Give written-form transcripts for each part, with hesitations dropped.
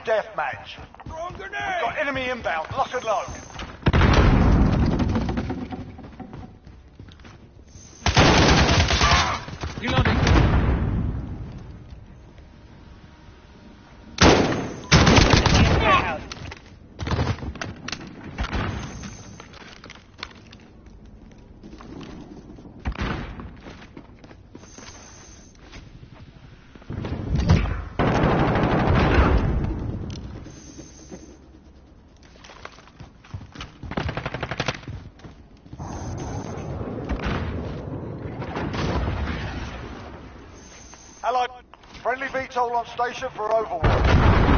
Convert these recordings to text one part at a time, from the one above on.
deathmatch. Wrong grenade! Got enemy inbound, lock and load. Reloading. Allied, friendly VTOL on station for overwatch.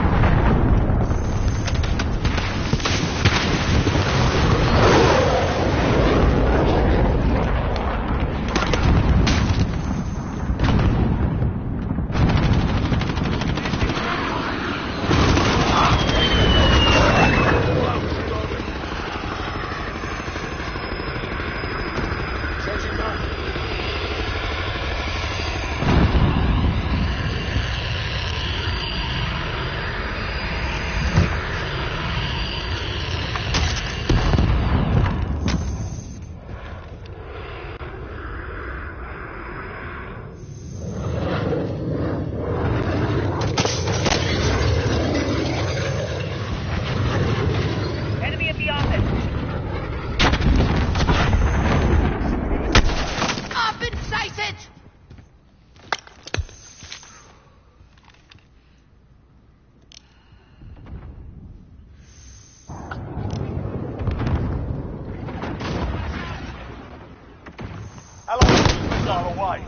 Away.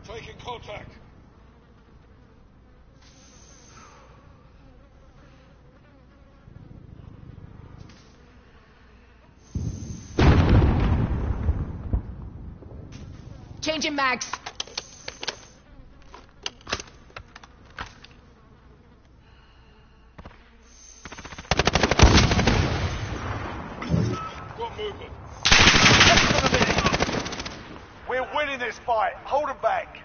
Taking contact. Changing mags. Got movement. We're winning this fight. Hold them back.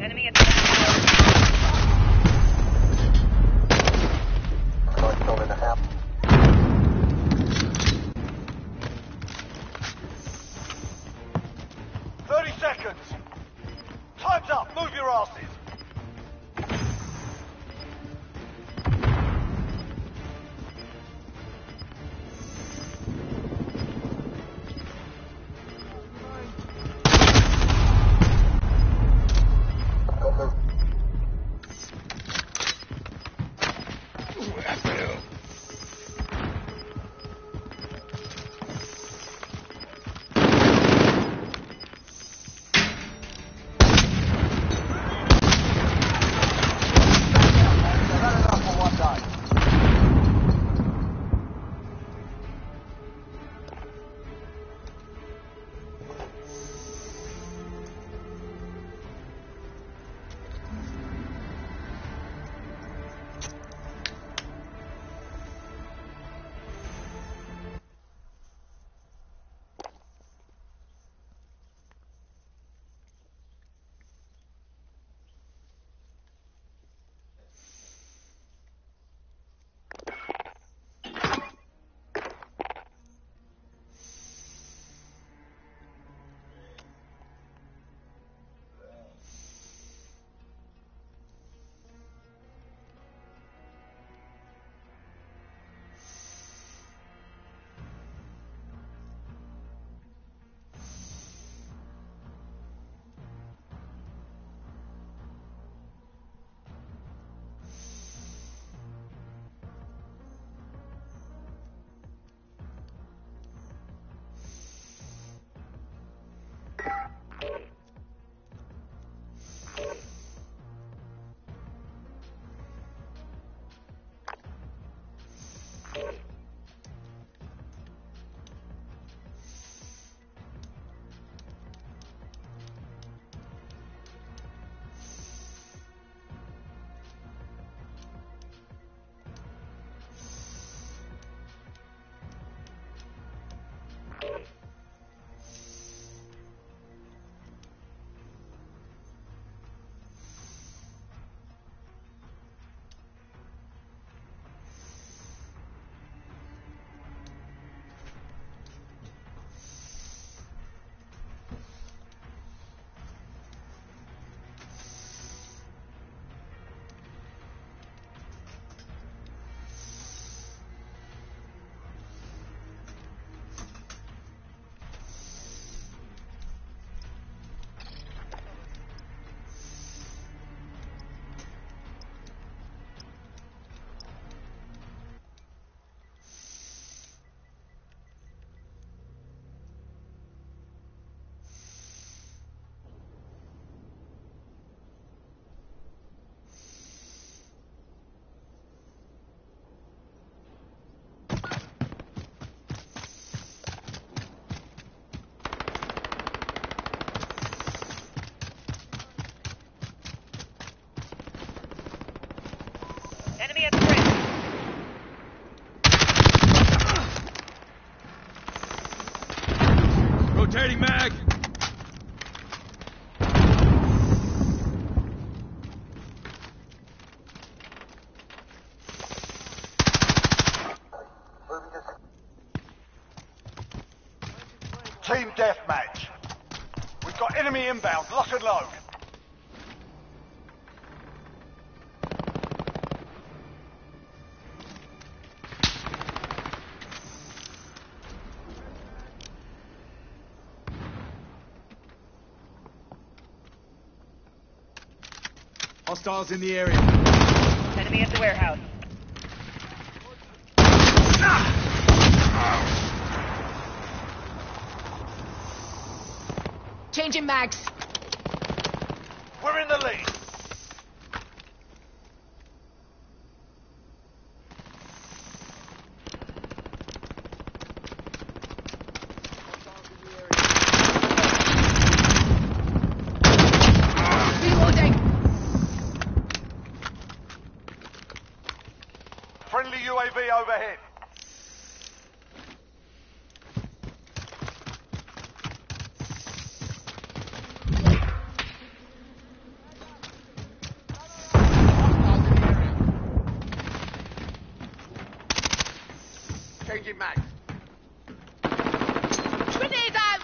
Enemy at the back. 30 seconds. Time's up. Move your asses. Enemy inbound, lock and load. Hostiles in the area. Enemy at the warehouse. Changing mags. We're in the lead. Reloading. Friendly UAV overhead. Changing mag. Grenade out.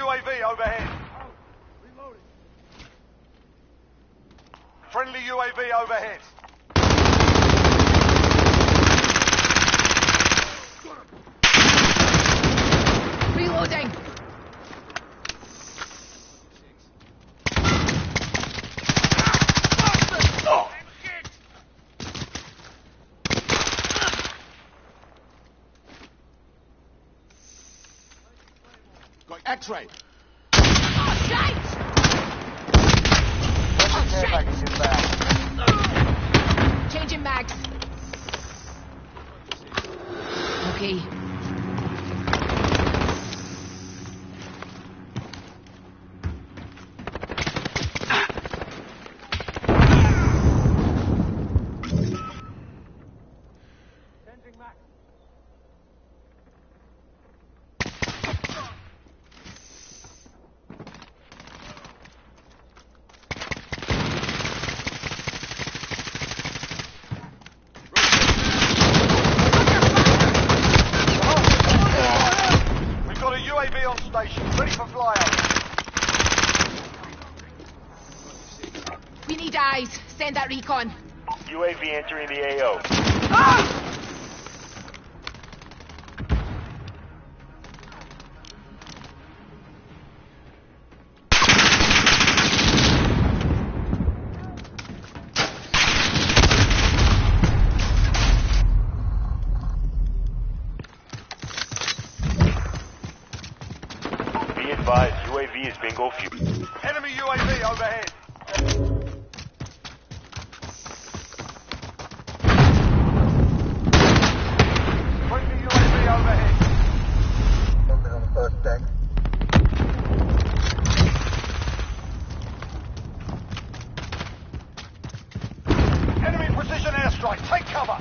UAV overhead. Friendly UAV overhead. Reloading. Got X-ray. Oh, shite! Oh, shite! Changing mags. Okay. UAV on station, ready for flyover. We need eyes. Send that recon. UAV entering the AO. Ah! Be advised, UAV is bingo fuel. Enemy UAV overhead. Friendly UAV overhead. Something on the first deck. Enemy precision airstrike, take cover.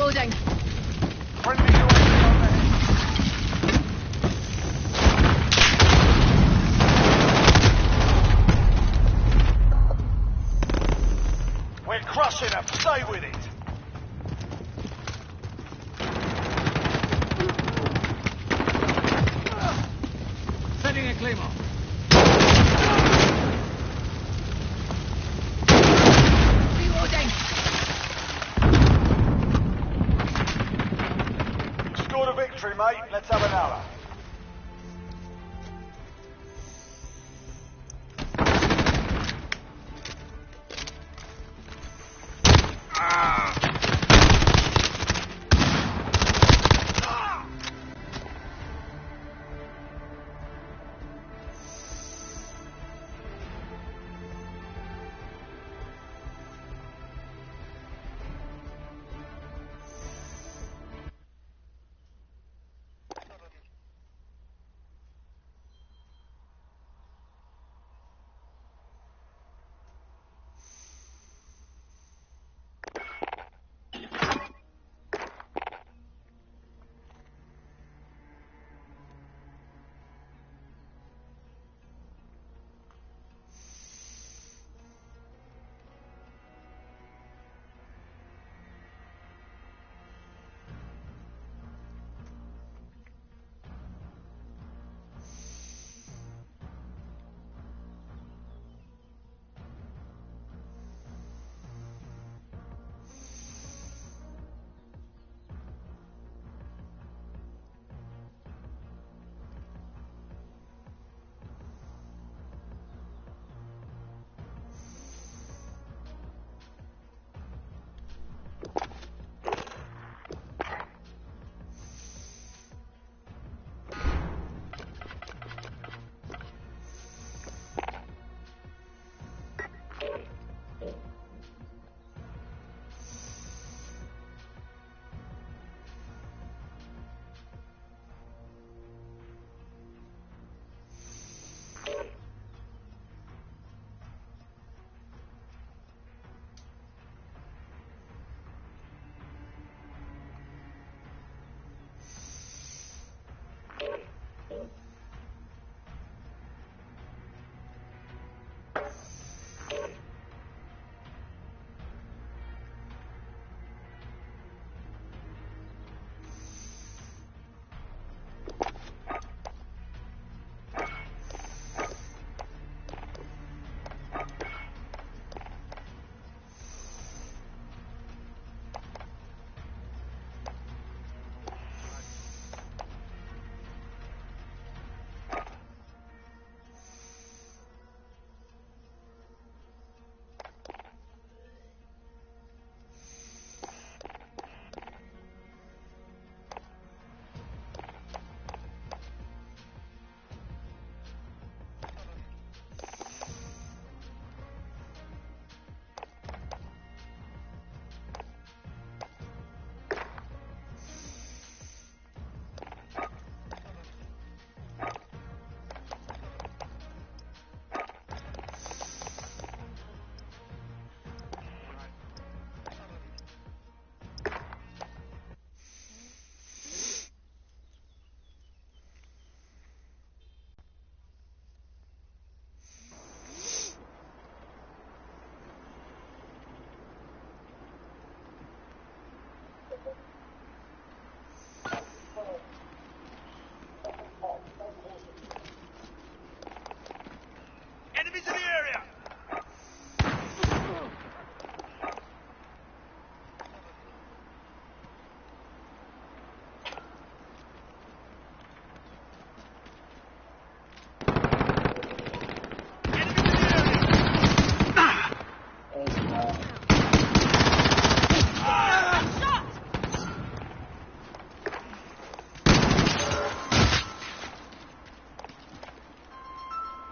Reloading. Friendly UAV overhead. We're crushing them. Stay with it. Setting a claymore. Reloading. Scored a victory, mate. Let's have another.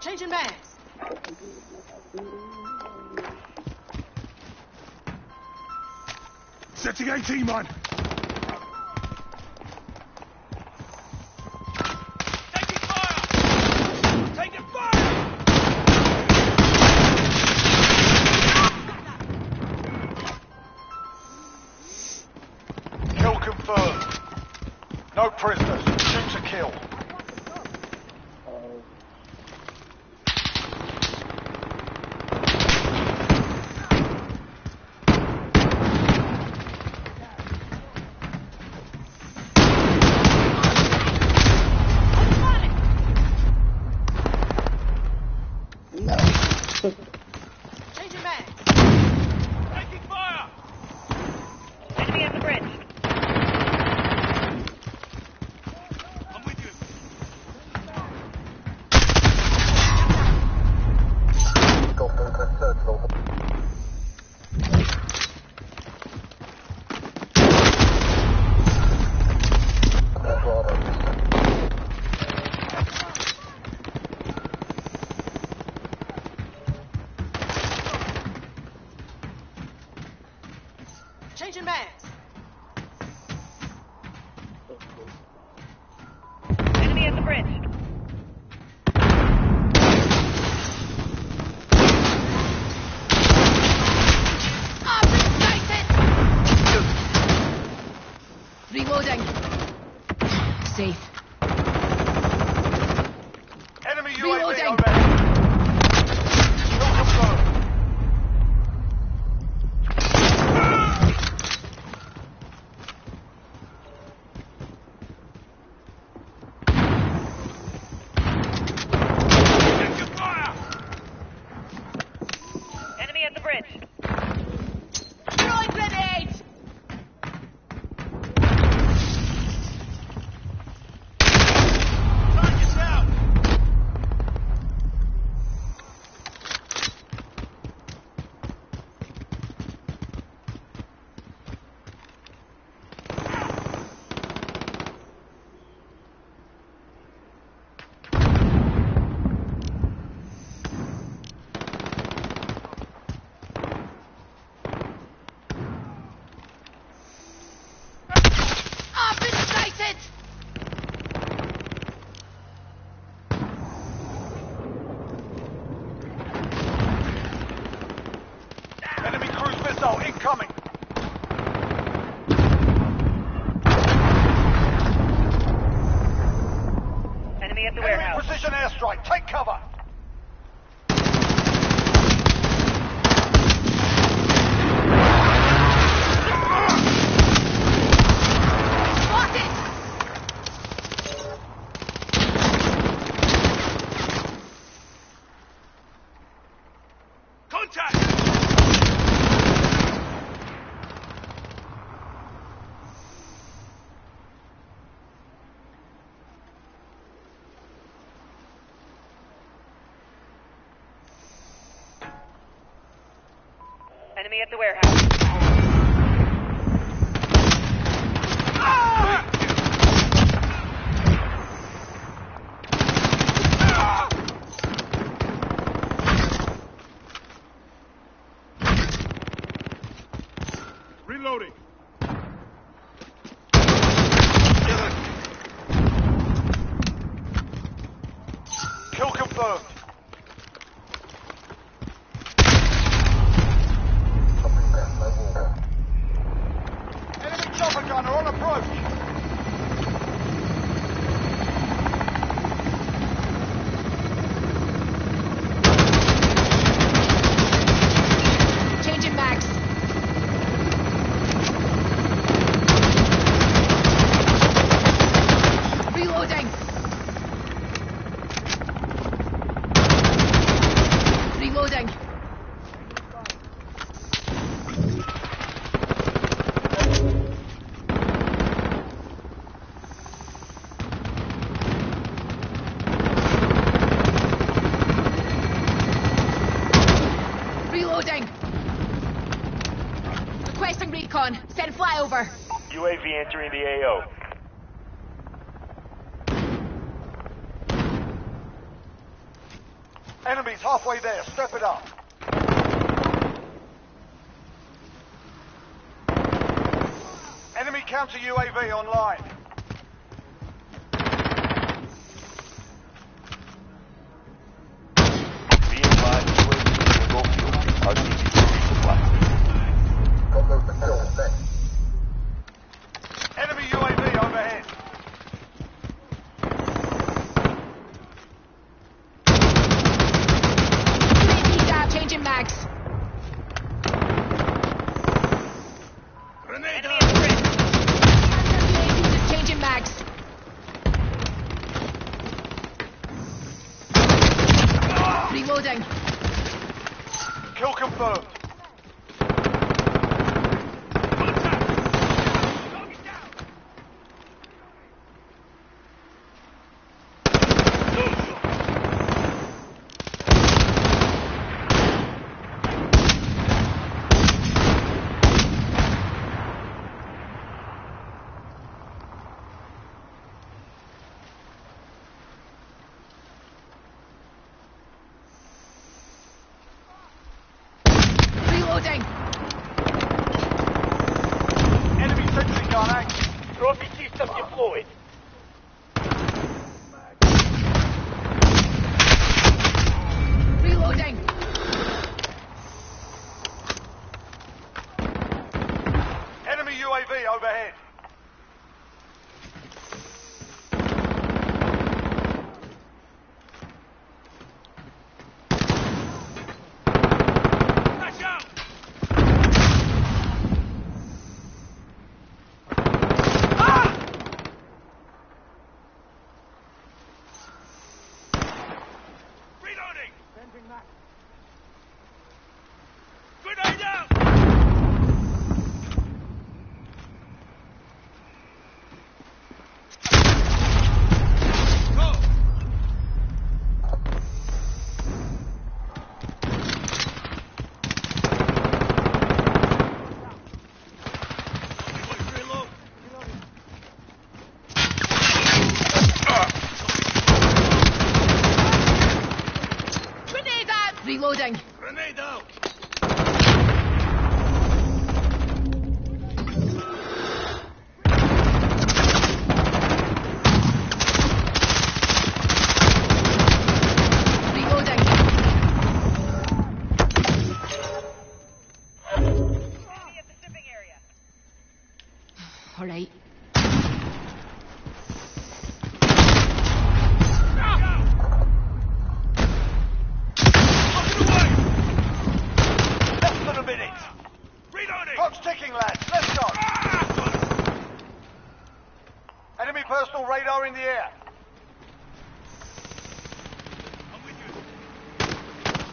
Changing bags. Setting 18, man. Taking fire! Taking fire! Changing mags. Enemy at the bridge. Reloading. Safe. Enemy UAV Reloading. overhead. Kill confirmed. Taking fire! Enemy at the bridge. Throwing grenades! Target's out! I've been sighted! Enemy cruise missile incoming. Enemy at the Enemy warehouse. precision airstrike. Take cover. Spotted! Contact! Enemy at the warehouse. Reloading. Kill confirmed. Enemy chopper gunner on approach. Changing mags. Reloading. Reloading. Reloading. Requesting recon. Send flyover. UAV entering the AO. Enemies halfway there. Step it up. Enemy counter UAV online. Be advised, UAV is bingo fuel. RTB resupply. Enemy UAV overhead. Changing mags. Grenade Enemy out! at the bridge. Changing mags. Reloading. Kill confirmed. Contact! Target down! Reloading. gun active. Trophy system deployed. Reloading. Enemy UAV overhead. Flash out! Reloading! Grenade out! Go! Reload! Grenade out. Reloading. Grenade out! Reloading. Enemy at the shipping area. All right. Less than a minute. Reloading! Clock's ticking, lads. Let's go. Enemy personal radar in the air. I'm with you.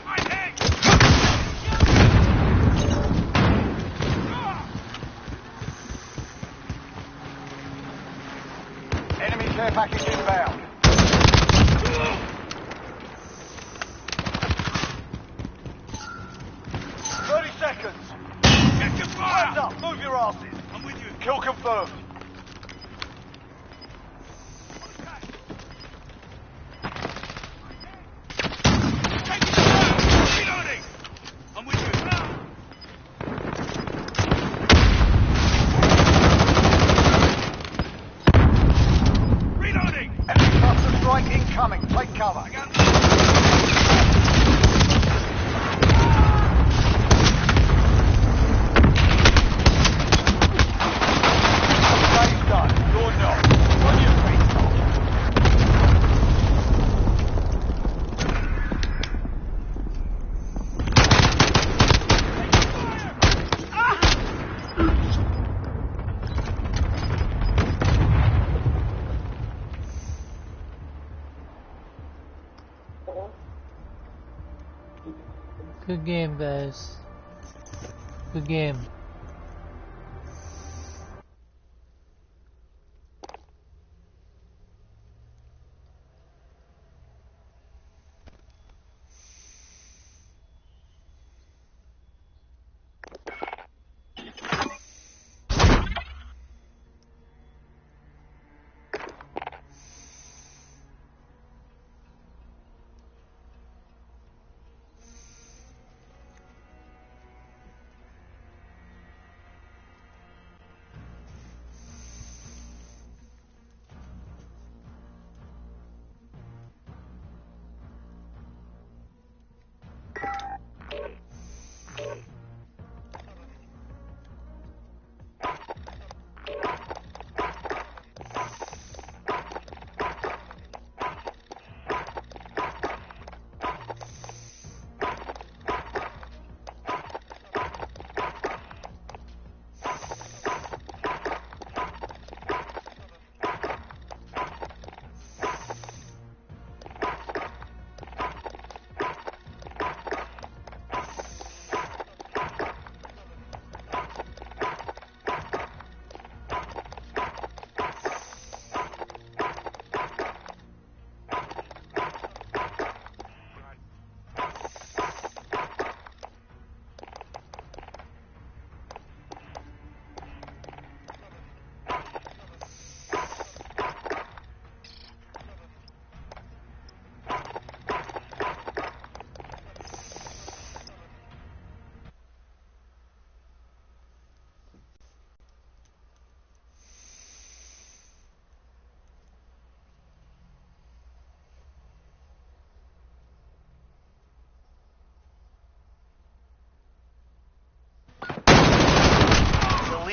My head! Enemy care package inbound. 30 seconds. Check your Hands fire! up. Move your asses. I'm with you. Kill confirmed. Take fire! Reloading! I'm with you. Reloading! Enemy cluster strike incoming. Take cover. Day's done. You're not. On your feet, soldier. Good game, guys. Good game.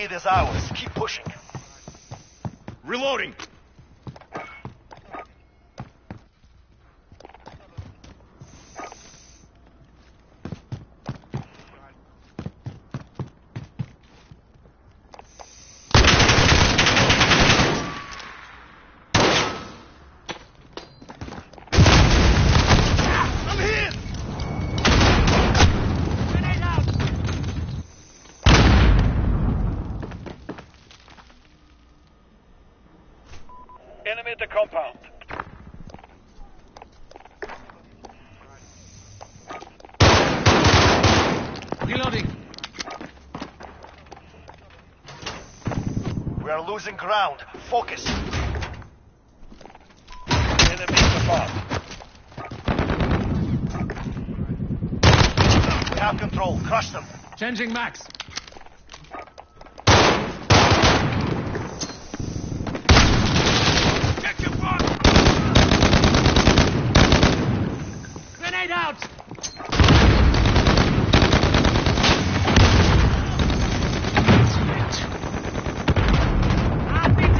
lead is ours. Keep pushing. Reloading. Enemy at the compound. Reloading. We are losing ground. Focus. Enemy at the bomb. We have control. Crush them. Changing max. Check your front. Grenade out! RPG!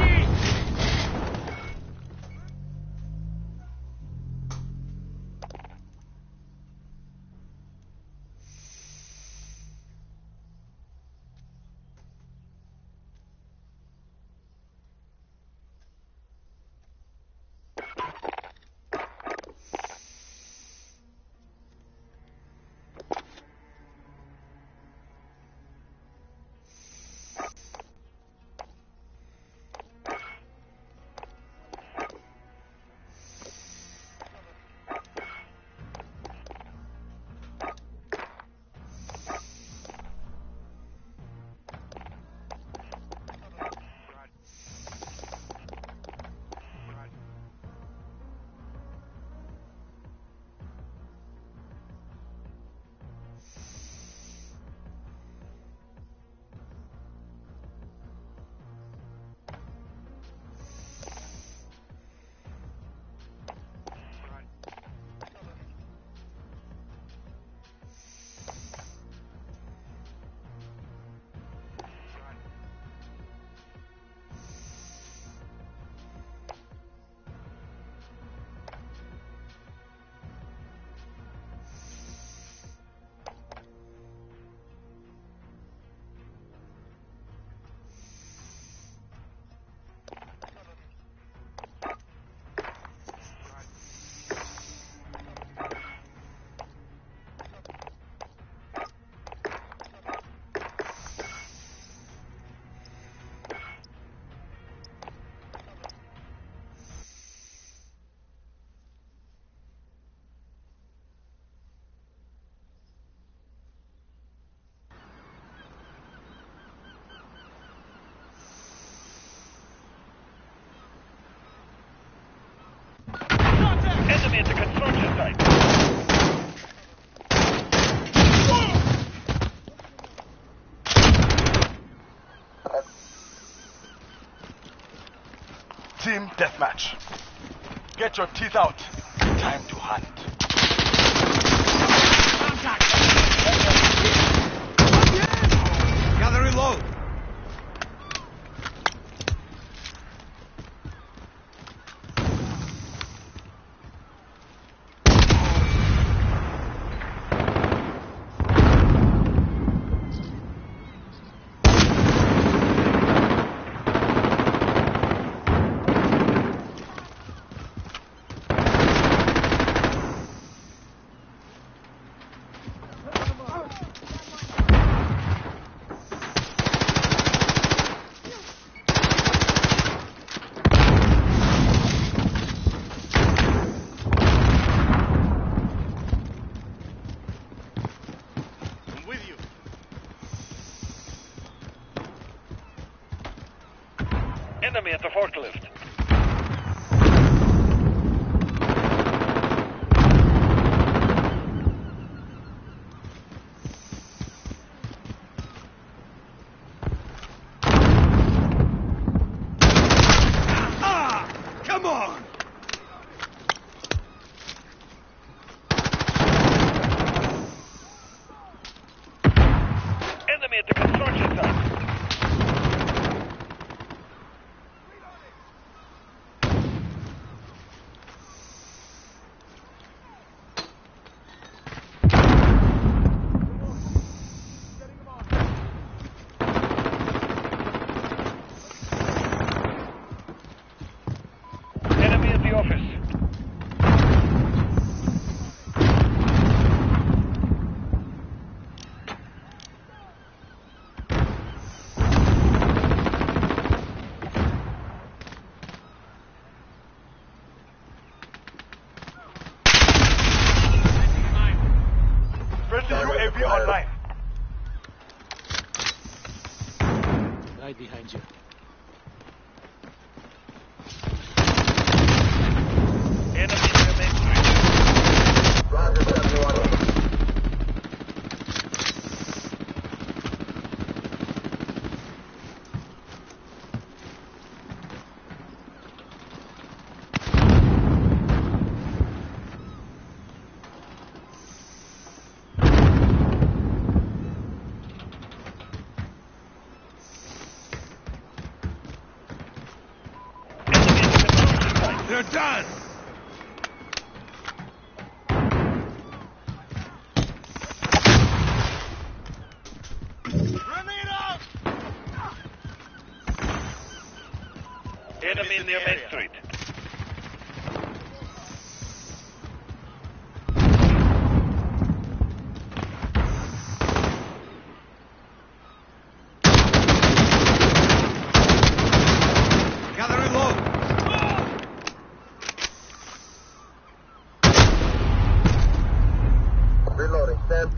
Enemy at the construction site. Team deathmatch. Get your teeth out. Time to hunt. Gather reload. Enemy at the forklift. Come on! Enemy at the construction site. right behind you. Enemy in the main street. Roger, 71. They're done! Enemy in near Main Street. Gathering low. Reloading. Stand.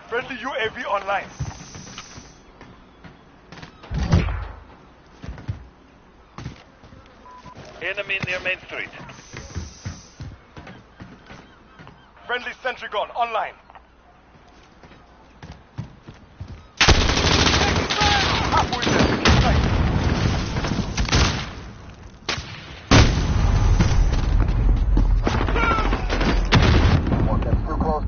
Friendly UAV online. Enemy near Main Street. Friendly sentry gun online. Halfway there. Inside. One that's too close.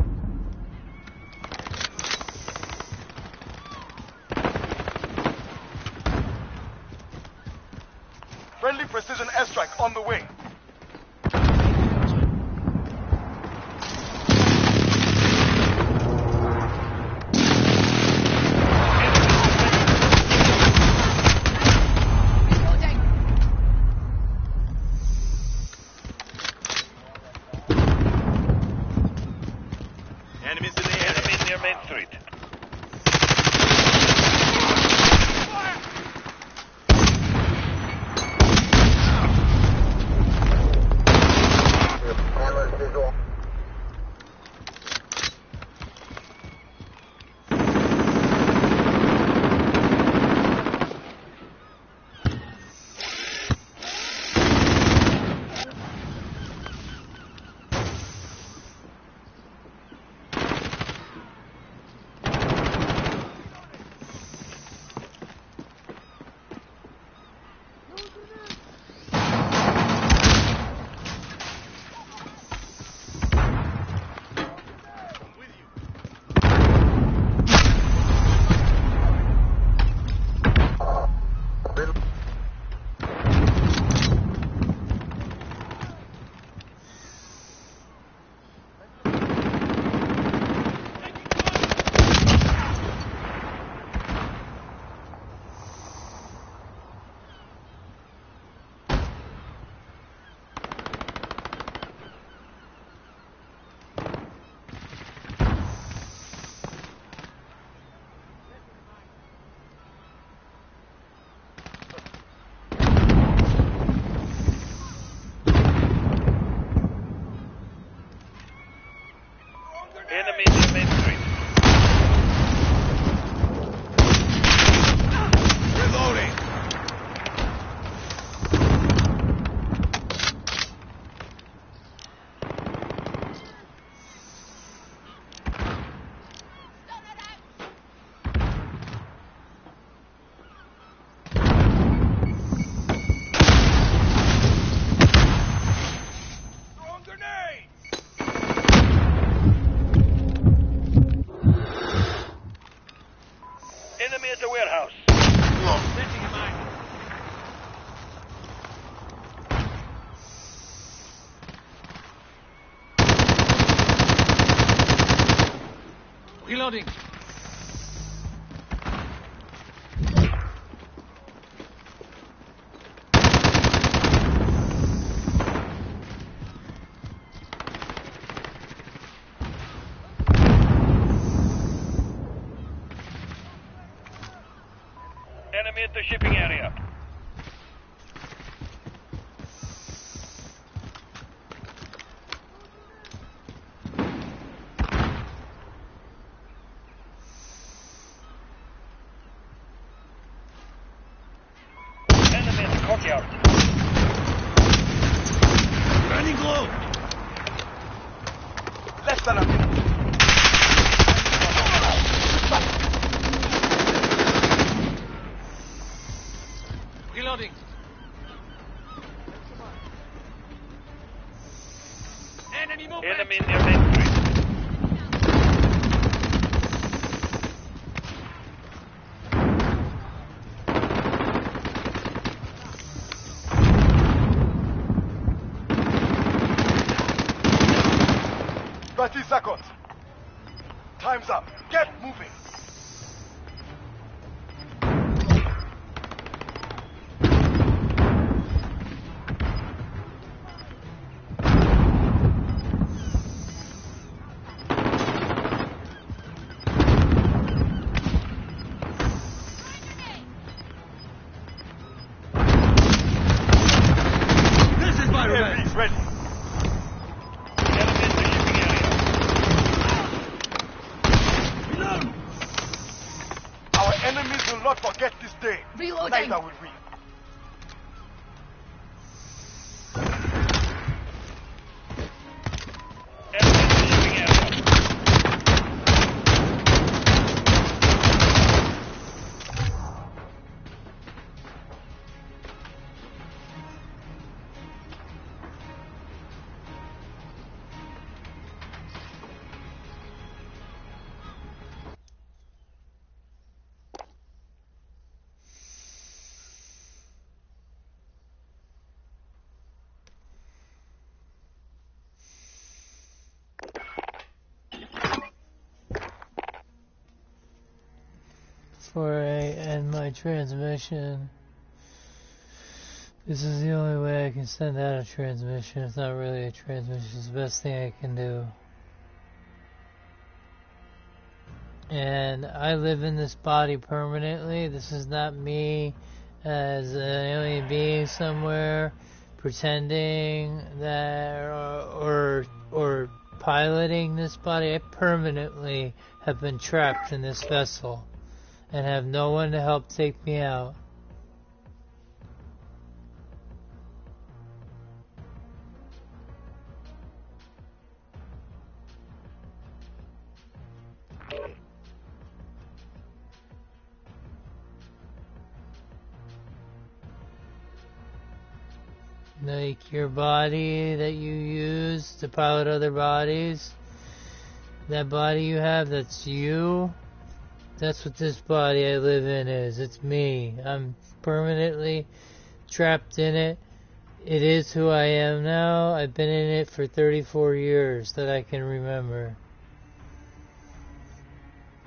Friendly precision airstrike on the way. Reloading. Enemies in the area. Enemy near Main Street. Handlers visual. Enemy near Main Street. Reloading. Throwing grenade. Enemy at the warehouse. Sending a mine. Reloading. Enemy at the shipping area. Enemy movement! Enemy near entry. 30 seconds. Time's up. Get moving. This is my revenge! He's ready. Enemies in the living area. Reload! Our enemies will not forget this day. Reloading. Neither will we. Enemies in the living area. Before I end my transmission, this is the only way I can send out a transmission. It's not really a transmission, it's the best thing I can do. And I live in this body permanently. This is not me as an alien being somewhere pretending that or piloting this body. I permanently have been trapped in this vessel and have no one to help take me out. Like your body that you use to pilot other bodies, that body you have, that's you. That's what this body I live in is. It's me. I'm permanently trapped in it. It is who I am now. I've been in it for 34 years that I can remember.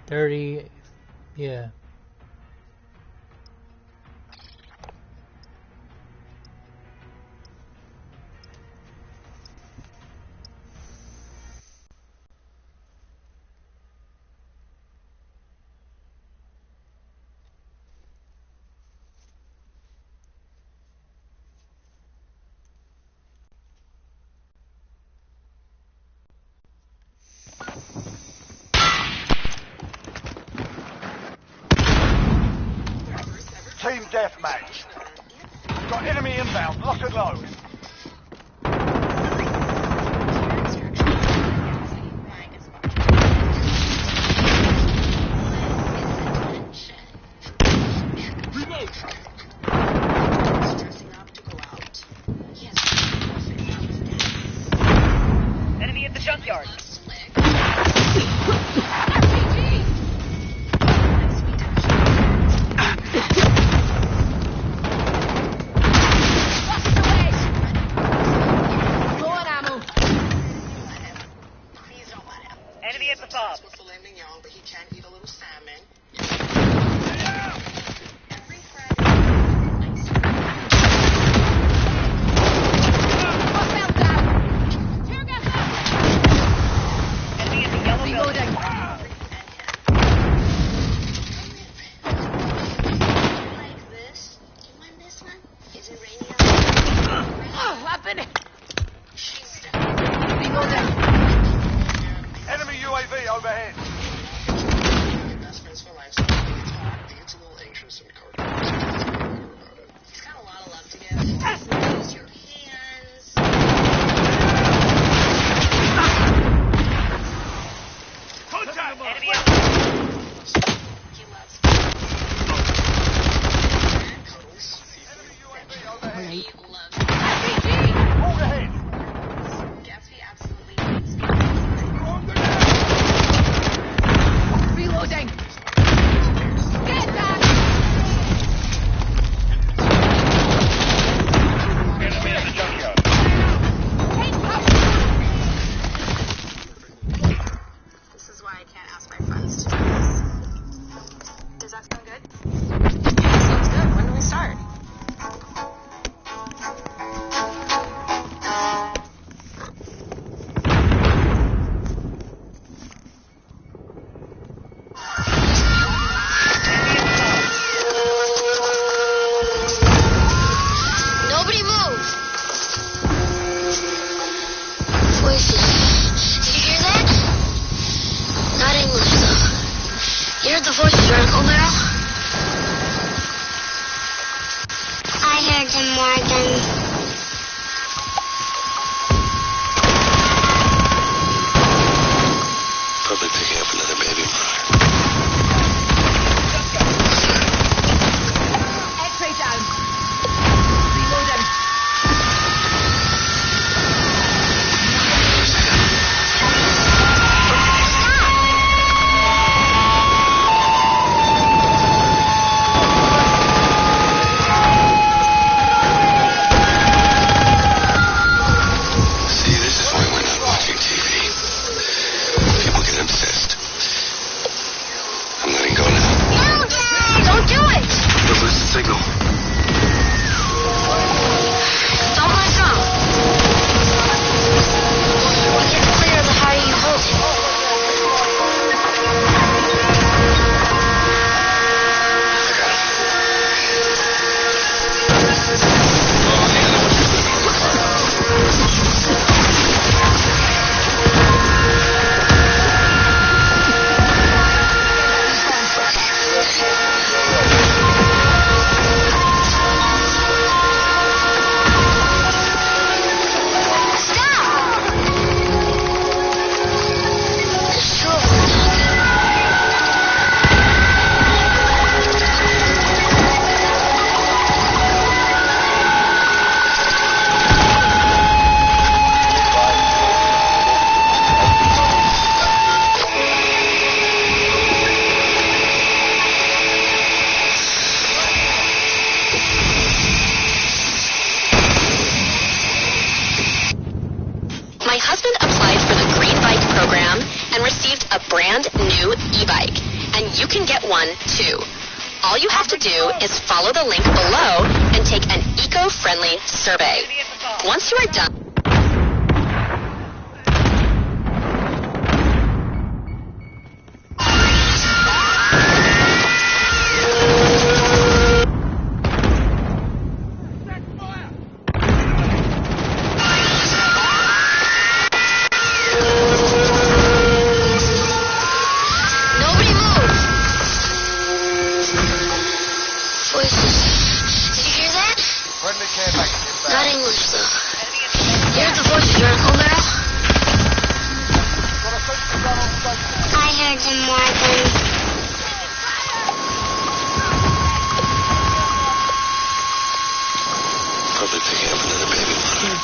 30, yeah. Team deathmatch. We've got enemy inbound. Lock and load. Enemy at the junkyard. Enemy at the fob. But he can eat a little salmon. voices are Uncle Bill? I heard them, Morgan. Probably picking up another baby monitor. X-ray down. Reloading. See, this is why we're not watching TV. People get obsessed. I'm letting go now. No, Dad! Don't do it! We'll lose the signal. Don't let go. It gets clearer the harder you hold it. I got it. Oh, man, I wish we could have been over car. Stop! There's two of them talking. My husband applied for the Green Bike program and received a brand new e-bike, and you can get one too. All you have to do is follow the link below and take an eco-friendly survey. Once you are done, Nobody move! Voices. Did you hear that? Friendly care package inbound. Not English, though. You heard the voices, right, Uncle Bill? Got a safety gun on station. I heard them, Morgan. Probably picking up another baby monitor.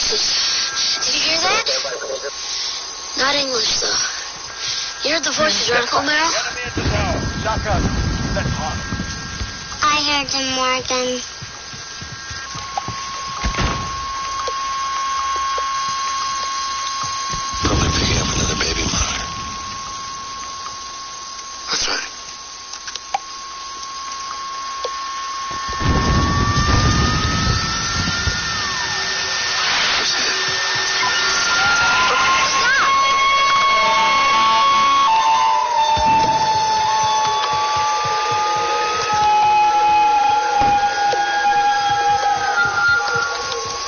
Voices. Did you hear that? Not English, though. You heard the voices, right, Uncle Merrill? Enemy at the tower. Shotgun. That's hot. I heard them, Morgan. Probably picking up another baby monitor. That's right.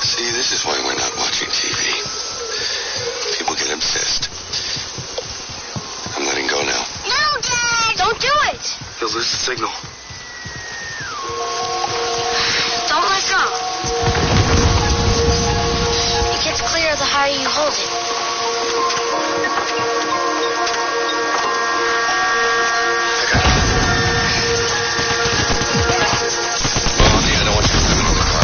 See, this is why we're not watching TV. People get obsessed. I'm letting go now. No, Dad! Don't do it! You'll lose the signal. Don't let go. It gets clearer the higher you hold it. I got it. Well, honey, I don't want you climbing on the car.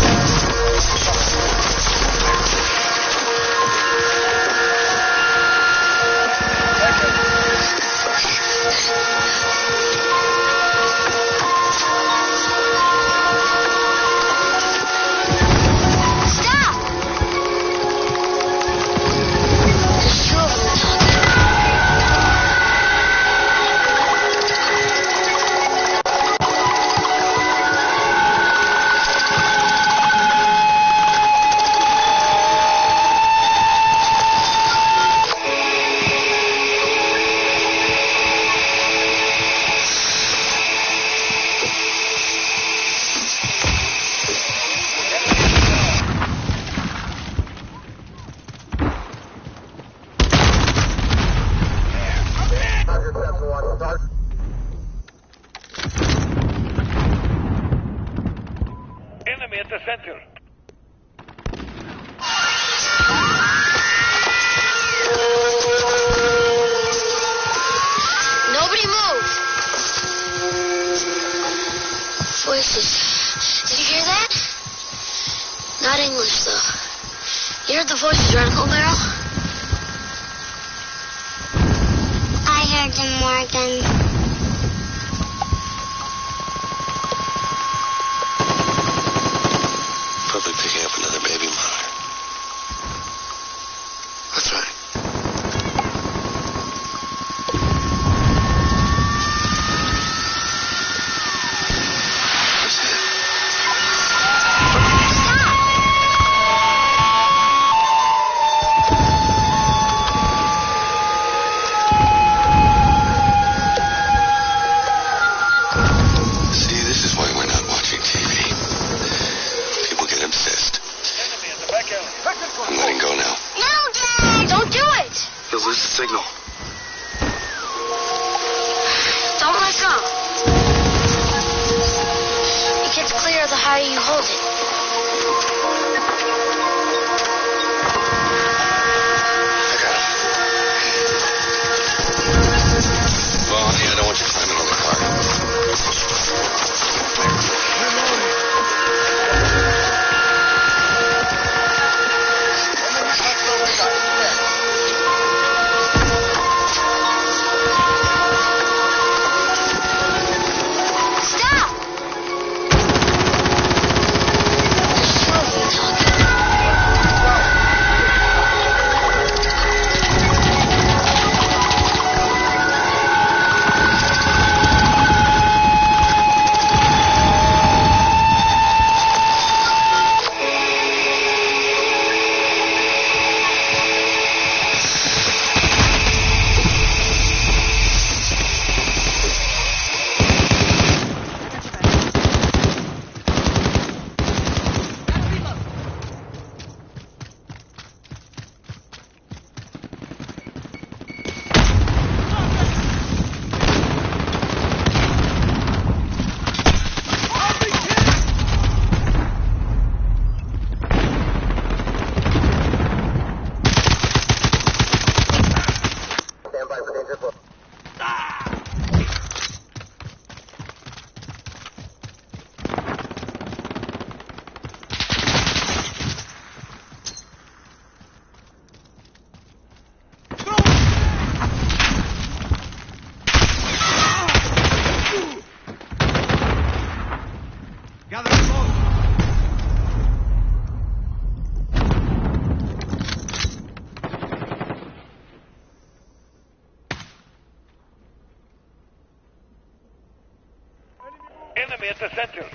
Stop! There's two of them talking. Target 7-1. Target. Enemy at the center. Nobody move! Voices. Did you hear that? Not English, though. You heard the voices, right, Uncle Merrill? I heard them, Morgan. Probably picking up another baby monitor. That's right. That's it. See, this is why we're not watching TV. People get obsessed. Enemy at the back alley. I'm letting go now. No, Dad! Don't do it! You'll lose the signal. Don't let go. It gets clearer the higher you hold it. I got it. Well, honey, I don't want you climbing on the car. Stop! Get the center.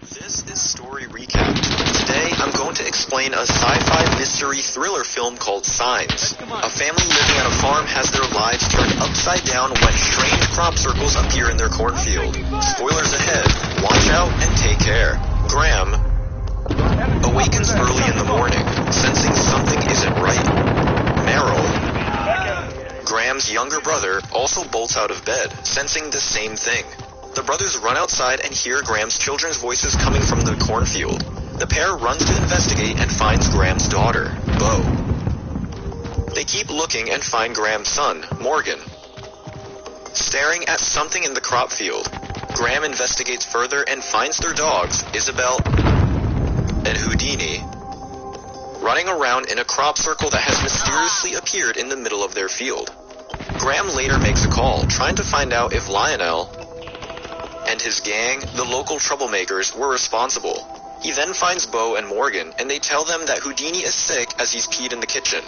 This is Story Recapped. Today, I'm going to explain a sci-fi mystery thriller film called Signs. A family living at a farm has their lives turned upside down when strange crop circles appear in their cornfield. Spoilers ahead. Watch out and take care. Graham awakens early in the morning, sensing something isn't right. Meryl, Graham's younger brother, also bolts out of bed, sensing the same thing. The brothers run outside and hear Graham's children's voices coming from the cornfield. The pair runs to investigate and finds Graham's daughter, Bo. They keep looking and find Graham's son, Morgan, staring at something in the crop field. Graham investigates further and finds their dogs, Isabel and Houdini, running around in a crop circle that has mysteriously appeared in the middle of their field. Graham later makes a call, trying to find out if Lionel and his gang, the local troublemakers, were responsible. He then finds Bo and Morgan, and they tell them that Houdini is sick as he's peed in the kitchen.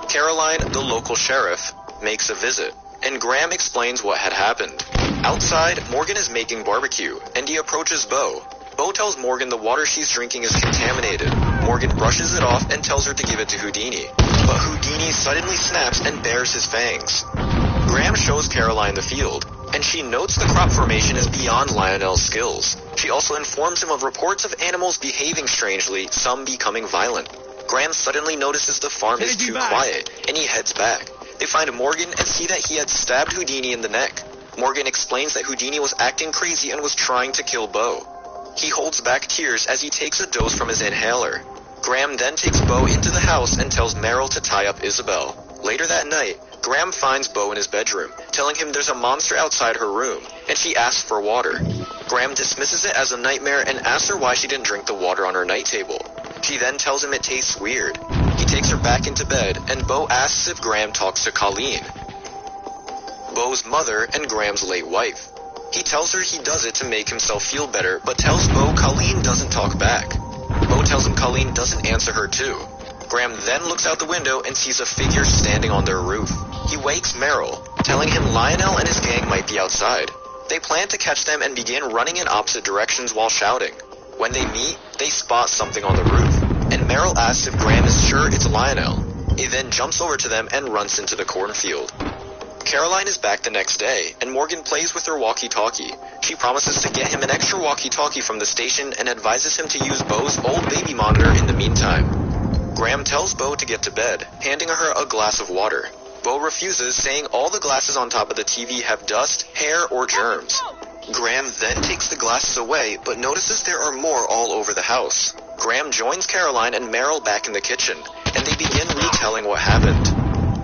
Caroline, the local sheriff, makes a visit, and Graham explains what had happened. Outside, Morgan is making barbecue, and he approaches Bo. Bo tells Morgan the water she's drinking is contaminated. Morgan brushes it off and tells her to give it to Houdini, but Houdini suddenly snaps and bares his fangs. Graham shows Caroline the field, and she notes the crop formation is beyond Lionel's skills. She also informs him of reports of animals behaving strangely, some becoming violent. Graham suddenly notices the farm is too quiet, and he heads back. They find Morgan and see that he had stabbed Houdini in the neck. Morgan explains that Houdini was acting crazy and was trying to kill Bo. He holds back tears as he takes a dose from his inhaler. Graham then takes Bo into the house and tells Meryl to tie up Isabel. Later that night, Graham finds Bo in his bedroom, telling him there's a monster outside her room, and she asks for water. Graham dismisses it as a nightmare and asks her why she didn't drink the water on her night table. She then tells him it tastes weird. He takes her back into bed, and Bo asks if Graham talks to Colleen, Bo's mother and Graham's late wife. He tells her he does it to make himself feel better, but tells Bo Colleen doesn't talk back. Bo tells him Colleen doesn't answer her too. Graham then looks out the window and sees a figure standing on their roof. He wakes Meryl, telling him Lionel and his gang might be outside. They plan to catch them and begin running in opposite directions while shouting. When they meet, they spot something on the roof, and Meryl asks if Graham is sure it's Lionel. He then jumps over to them and runs into the cornfield. Caroline is back the next day, and Morgan plays with her walkie-talkie. She promises to get him an extra walkie-talkie from the station and advises him to use Bo's old baby monitor in the meantime. Graham tells Bo to get to bed, handing her a glass of water. Bo refuses, saying all the glasses on top of the TV have dust, hair, or germs. Graham then takes the glasses away, but notices there are more all over the house. Graham joins Caroline and Meryl back in the kitchen, and they begin retelling what happened.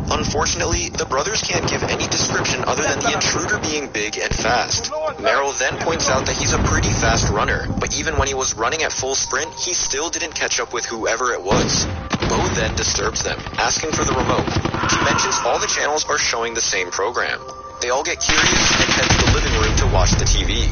Unfortunately, the brothers can't give any description other than the intruder being big and fast. Meryl then points out that he's a pretty fast runner, but even when he was running at full sprint, he still didn't catch up with whoever it was. Bo then disturbs them, asking for the remote. She mentions all the channels are showing the same program. They all get curious and head to the living room to watch the TV.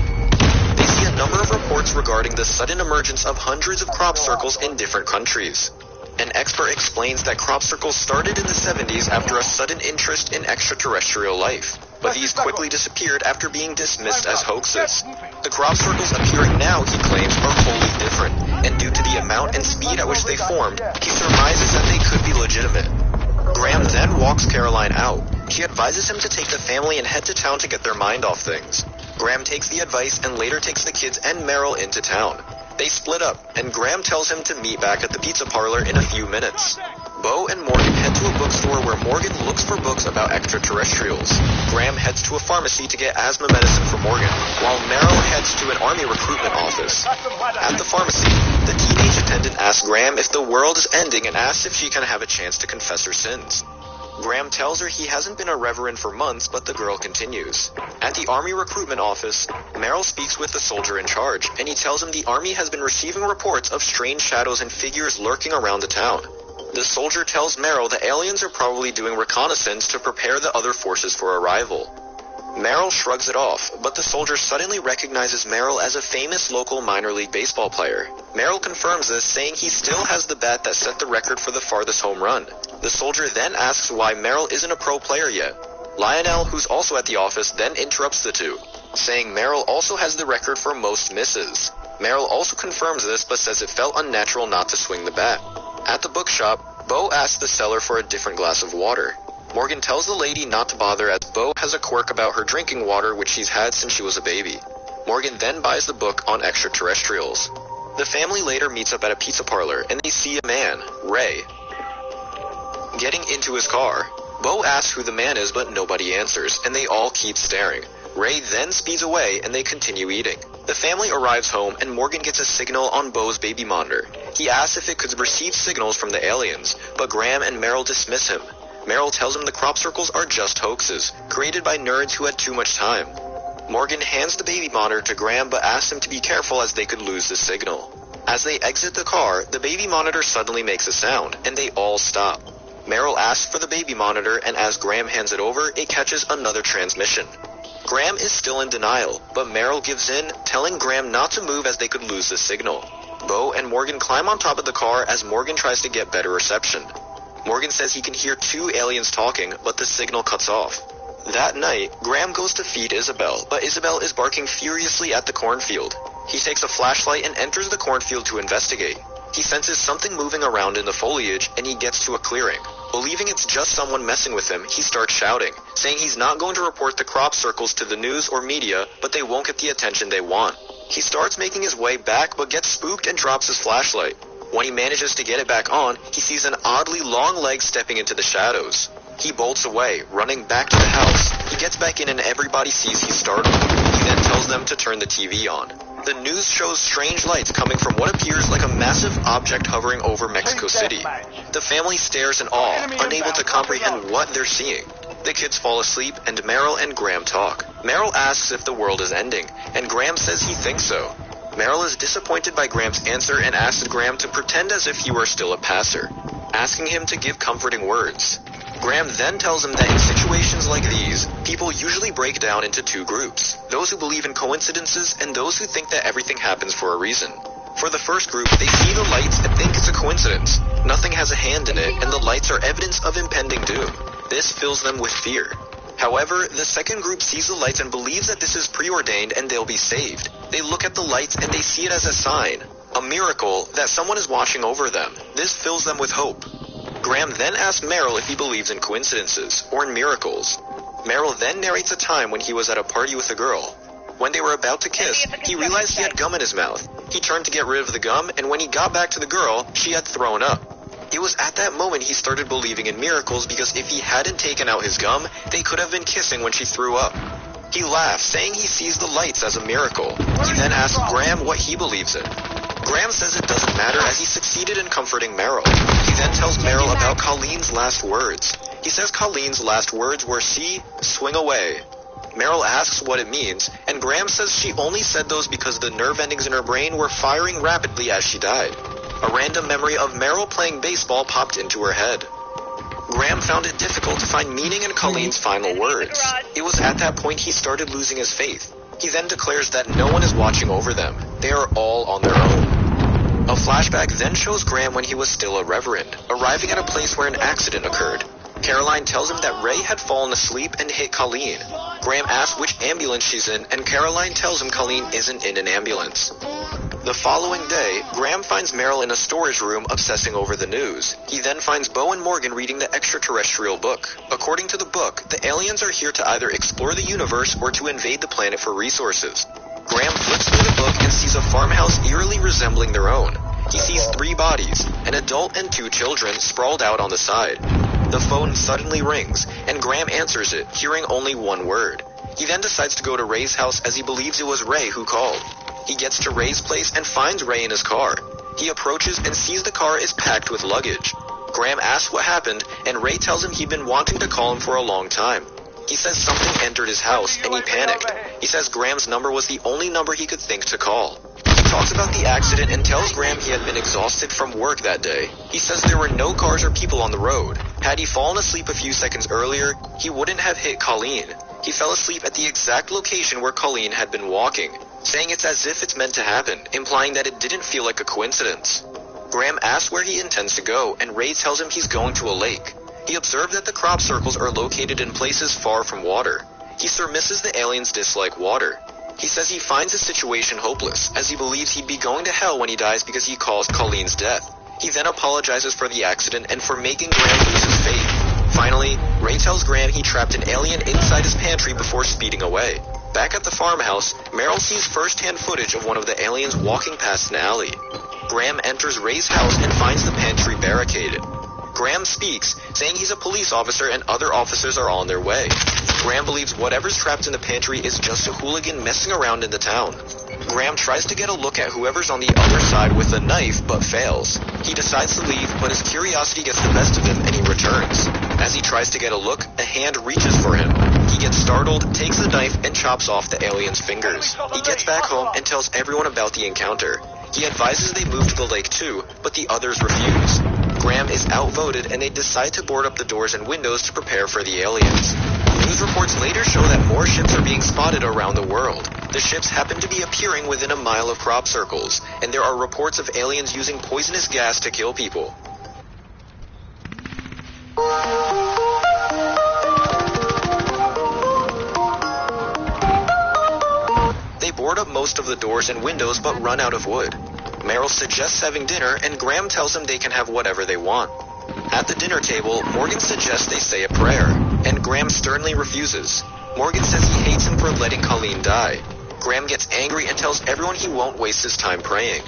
They see a number of reports regarding the sudden emergence of hundreds of crop circles in different countries. An expert explains that crop circles started in the 70s after a sudden interest in extraterrestrial life, but these quickly disappeared after being dismissed as hoaxes. The crop circles appearing now, he claims, are wholly different, and due to the amount and speed at which they formed, he surmises that they could be legitimate. Graham then walks Caroline out. She advises him to take the family and head to town to get their mind off things. Graham takes the advice and later takes the kids and Meryl into town. They split up, and Graham tells him to meet back at the pizza parlor in a few minutes. Bo and Morgan head to a bookstore where Morgan looks for books about extraterrestrials. Graham heads to a pharmacy to get asthma medicine for Morgan, while Meryl heads to an army recruitment office. At the pharmacy, the teenage attendant asks Graham if the world is ending and asks if she can have a chance to confess her sins. Graham tells her he hasn't been a reverend for months, but the girl continues. At the army recruitment office, Meryl speaks with the soldier in charge, and he tells him the army has been receiving reports of strange shadows and figures lurking around the town. The soldier tells Meryl the aliens are probably doing reconnaissance to prepare the other forces for arrival. Merrill shrugs it off, but the soldier suddenly recognizes Merrill as a famous local minor league baseball player. Merrill confirms this, saying he still has the bat that set the record for the farthest home run. The soldier then asks why Merrill isn't a pro player yet. Lionel, who's also at the office, then interrupts the two, saying Merrill also has the record for most misses. Merrill also confirms this, but says it felt unnatural not to swing the bat. At the bookshop, Bo asks the seller for a different glass of water. Morgan tells the lady not to bother as Bo has a quirk about her drinking water which she's had since she was a baby. Morgan then buys the book on extraterrestrials. The family later meets up at a pizza parlor and they see a man, Ray, getting into his car. Bo asks who the man is but nobody answers and they all keep staring. Ray then speeds away and they continue eating. The family arrives home and Morgan gets a signal on Bo's baby monitor. He asks if it could receive signals from the aliens, but Graham and Merrill dismiss him. Merrill tells him the crop circles are just hoaxes, created by nerds who had too much time. Morgan hands the baby monitor to Graham but asks him to be careful as they could lose the signal. As they exit the car, the baby monitor suddenly makes a sound, and they all stop. Merrill asks for the baby monitor, and as Graham hands it over, it catches another transmission. Graham is still in denial, but Merrill gives in, telling Graham not to move as they could lose the signal. Bo and Morgan climb on top of the car as Morgan tries to get better reception. Morgan says he can hear two aliens talking, but the signal cuts off. That night, Graham goes to feed Isabel, but Isabel is barking furiously at the cornfield. He takes a flashlight and enters the cornfield to investigate. He senses something moving around in the foliage, and he gets to a clearing. Believing it's just someone messing with him, he starts shouting, saying he's not going to report the crop circles to the news or media, but they won't get the attention they want. He starts making his way back, but gets spooked and drops his flashlight. When he manages to get it back on, he sees an oddly long leg stepping into the shadows. He bolts away, running back to the house. He gets back in and everybody sees he's startled. He then tells them to turn the TV on. The news shows strange lights coming from what appears like a massive object hovering over Mexico City. The family stares in awe, unable to comprehend what they're seeing. The kids fall asleep and Merrill and Graham talk. Merrill asks if the world is ending, and Graham says he thinks so. Merrill is disappointed by Graham's answer and asks Graham to pretend as if he were still a passer, asking him to give comforting words. Graham then tells him that in situations like these, people usually break down into two groups, those who believe in coincidences and those who think that everything happens for a reason. For the first group, they see the lights and think it's a coincidence. Nothing has a hand in it, and the lights are evidence of impending doom. This fills them with fear. However, the second group sees the lights and believes that this is preordained and they'll be saved. They look at the lights and they see it as a sign, a miracle, that someone is watching over them. This fills them with hope. Graham then asks Merrill if he believes in coincidences, or in miracles. Merrill then narrates a time when he was at a party with a girl. When they were about to kiss, he realized he had gum in his mouth. He turned to get rid of the gum, and when he got back to the girl, she had thrown up. It was at that moment he started believing in miracles because if he hadn't taken out his gum, they could have been kissing when she threw up. He laughs, saying he sees the lights as a miracle. He then asks Graham what he believes in. Graham says it doesn't matter as he succeeded in comforting Merrill. He then tells Merrill about Colleen's last words. He says Colleen's last words were, "See, swing away." Merrill asks what it means, and Graham says she only said those because the nerve endings in her brain were firing rapidly as she died. A random memory of Merrill playing baseball popped into her head. Graham found it difficult to find meaning in Colleen's final words. It was at that point he started losing his faith. He then declares that no one is watching over them. They are all on their own. A flashback then shows Graham when he was still a reverend, arriving at a place where an accident occurred. Caroline tells him that Ray had fallen asleep and hit Colleen. Graham asks which ambulance she's in, and Caroline tells him Colleen isn't in an ambulance. The following day, Graham finds Merrill in a storage room obsessing over the news. He then finds Bo and Morgan reading the extraterrestrial book. According to the book, the aliens are here to either explore the universe or to invade the planet for resources. Graham flips through the book and sees a farmhouse eerily resembling their own. He sees 3 bodies, an adult and 2 children, sprawled out on the side. The phone suddenly rings, and Graham answers it, hearing only one word. He then decides to go to Ray's house as he believes it was Ray who called. He gets to Ray's place and finds Ray in his car. He approaches and sees the car is packed with luggage. Graham asks what happened, and Ray tells him he'd been wanting to call him for a long time. He says something entered his house, and he panicked. He says Graham's number was the only number he could think to call. He talks about the accident and tells Graham he had been exhausted from work that day. He says there were no cars or people on the road. Had he fallen asleep a few seconds earlier, he wouldn't have hit Colleen. He fell asleep at the exact location where Colleen had been walking, saying it's as if it's meant to happen, implying that it didn't feel like a coincidence. Graham asks where he intends to go, and Ray tells him he's going to a lake. He observed that the crop circles are located in places far from water. He surmises the aliens dislike water. He says he finds his situation hopeless, as he believes he'd be going to hell when he dies because he caused Colleen's death. He then apologizes for the accident and for making Graham lose his faith. Finally, Ray tells Graham he trapped an alien inside his pantry before speeding away. Back at the farmhouse, Meryl sees first-hand footage of one of the aliens walking past an alley. Graham enters Ray's house and finds the pantry barricaded. Graham speaks, saying he's a police officer and other officers are on their way. Graham believes whatever's trapped in the pantry is just a hooligan messing around in the town. Graham tries to get a look at whoever's on the other side with a knife, but fails. He decides to leave, but his curiosity gets the best of him and he returns. As he tries to get a look, a hand reaches for him. He gets startled, takes the knife, and chops off the alien's fingers. He gets back home and tells everyone about the encounter. He advises they move to the lake too, but the others refuse. Graham is outvoted and they decide to board up the doors and windows to prepare for the aliens. News reports later show that more ships are being spotted around the world. The ships happen to be appearing within a mile of crop circles, and there are reports of aliens using poisonous gas to kill people. They board up most of the doors and windows but run out of wood. Meryl suggests having dinner, and Graham tells them they can have whatever they want. At the dinner table, Morgan suggests they say a prayer, and Graham sternly refuses. Morgan says he hates him for letting Colleen die. Graham gets angry and tells everyone he won't waste his time praying.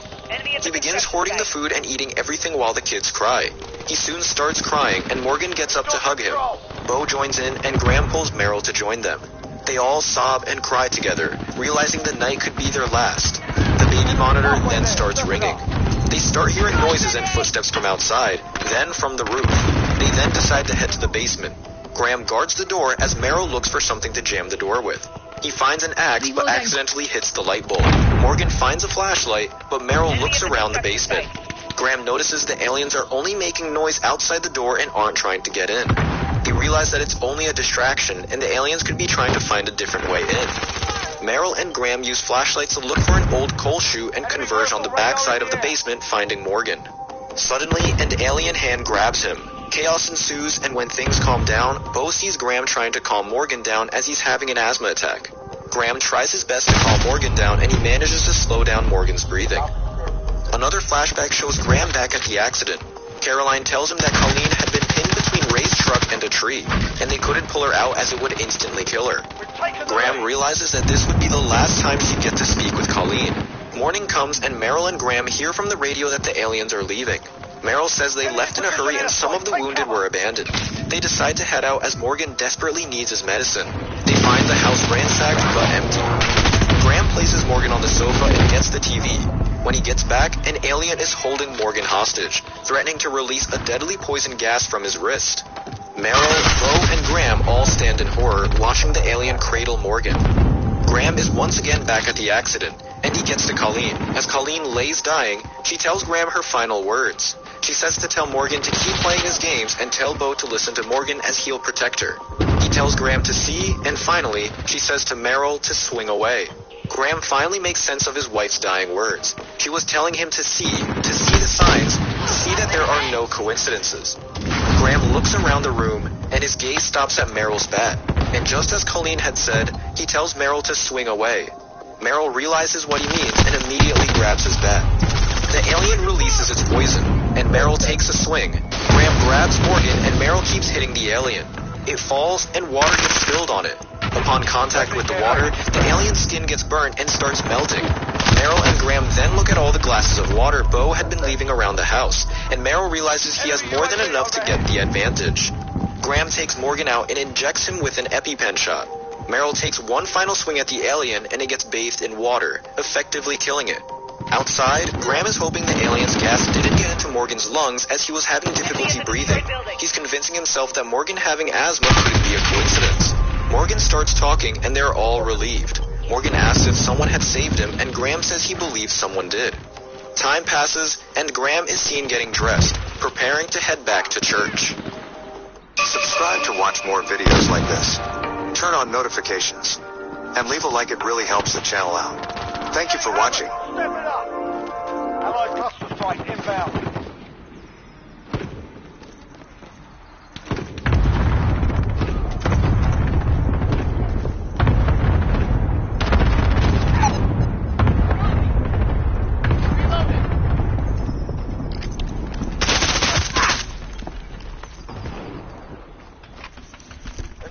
He begins hoarding the food and eating everything while the kids cry. He soon starts crying, and Morgan gets up to hug him. Bo joins in, and Graham pulls Meryl to join them. They all sob and cry together, realizing the night could be their last. The baby monitor then starts ringing. They start hearing noises and footsteps from outside, then from the roof. They then decide to head to the basement. Graham guards the door as Meryl looks for something to jam the door with. He finds an axe but accidentally hits the light bulb. Morgan finds a flashlight, but Meryl looks around the basement. Graham notices the aliens are only making noise outside the door and aren't trying to get in. They realize that it's only a distraction and the aliens could be trying to find a different way in. Meryl and Graham use flashlights to look for an old coal chute and converge on the backside of the basement, finding Morgan. Suddenly, an alien hand grabs him. Chaos ensues, and when things calm down, Bo sees Graham trying to calm Morgan down as he's having an asthma attack. Graham tries his best to calm Morgan down, and he manages to slow down Morgan's breathing. Another flashback shows Graham back at the accident. Caroline tells him that Colleen had been pinned between Ray's truck and a tree, and they couldn't pull her out as it would instantly kill her. Graham realizes that this would be the last time she'd get to speak with Colleen. Morning comes, and Meryl and Graham hear from the radio that the aliens are leaving. Meryl says they left in a hurry and some of the wounded were abandoned. They decide to head out as Morgan desperately needs his medicine. They find the house ransacked but empty. Graham places Morgan on the sofa and gets the TV. When he gets back, an alien is holding Morgan hostage, threatening to release a deadly poison gas from his wrist. Meryl, Bo, and Graham all stand in horror, watching the alien cradle Morgan. Graham is once again back at the accident, and he gets to Colleen. As Colleen lays dying, she tells Graham her final words. She says to tell Morgan to keep playing his games and tell Bo to listen to Morgan as he'll protect her. He tells Graham to see, and finally, she says to Meryl to swing away. Graham finally makes sense of his wife's dying words. She was telling him to see the signs, see that there are no coincidences. Graham looks around the room, and his gaze stops at Meryl's bat. And just as Colleen had said, he tells Meryl to swing away. Meryl realizes what he means and immediately grabs his bat. The alien releases its poison, and Meryl takes a swing. Graham grabs Morgan, and Meryl keeps hitting the alien. It falls, and water gets spilled on it. Upon contact with the water, the alien's skin gets burnt and starts melting. Meryl and Graham then look at all the glasses of water Bo had been leaving around the house, and Meryl realizes he has more than enough to get the advantage. Graham takes Morgan out and injects him with an EpiPen shot. Meryl takes one final swing at the alien, and it gets bathed in water, effectively killing it. Outside, Graham is hoping the alien's gas didn't get into Morgan's lungs as he was having difficulty breathing. He's convincing himself that Morgan having asthma couldn't be a coincidence. Morgan starts talking, and they're all relieved. Morgan asks if someone had saved him, and Graham says he believes someone did. Time passes, and Graham is seen getting dressed, preparing to head back to church. Subscribe to watch more videos like this. turn on notifications. And leave a like, it really helps the channel out. Thank you for watching. Step it up! Allied cluster strike inbound.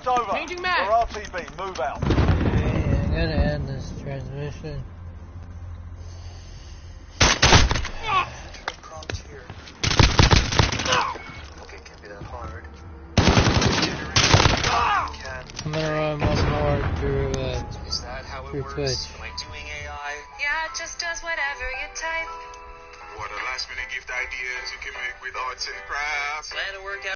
It's over. Changing mag. We're RTB. Move out. Okay, I gotta end this transmission. Prompt here. Okay, can't be that hard. I'm gonna run one more through Is that how it through works? Twitch. Am I doing AI? Yeah, it just does whatever you type. What a last minute gift ideas you can make with arts and crafts. Plan to work out.